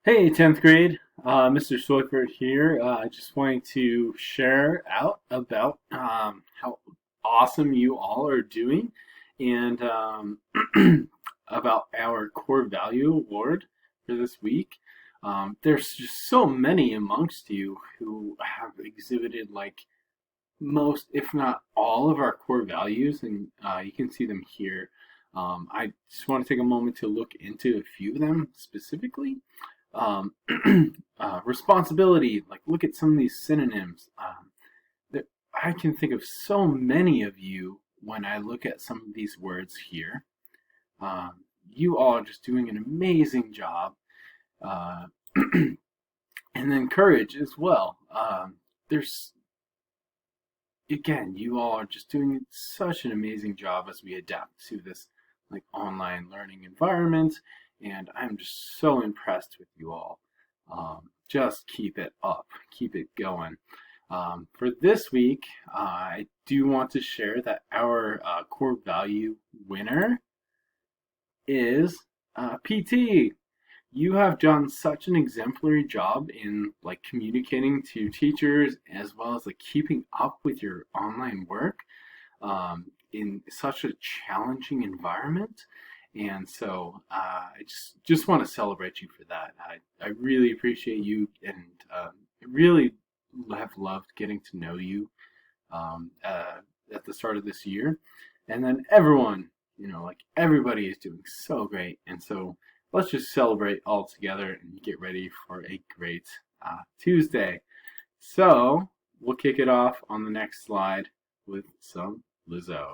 Hey, 10th grade, Mr. Swiffer here. I just wanted to share out about how awesome you all are doing and about our core value award for this week. There's just so many amongst you who have exhibited like most, if not all, of our core values, and you can see them here. I just want to take a moment to look into a few of them specifically. um, Responsibility. Like, look at some of these synonyms. That I can think of so many of you when I look at some of these words here. You all are just doing an amazing job. Uh, and then courage as well. There's Again, you all are just doing such an amazing job as we adapt to this like online learning environment, and I'm just so impressed with you all. Just keep it up, keep it going. For this week, I do want to share that our core value winner is PT. You have done such an exemplary job in like communicating to teachers as well as like keeping up with your online work in such a challenging environment. And so I just want to celebrate you for that. I really appreciate you, and really have loved getting to know you at the start of this year. And then everyone, like everybody is doing so great. And so let's just celebrate all together and get ready for a great Tuesday. So we'll kick it off on the next slide with some Lizzo.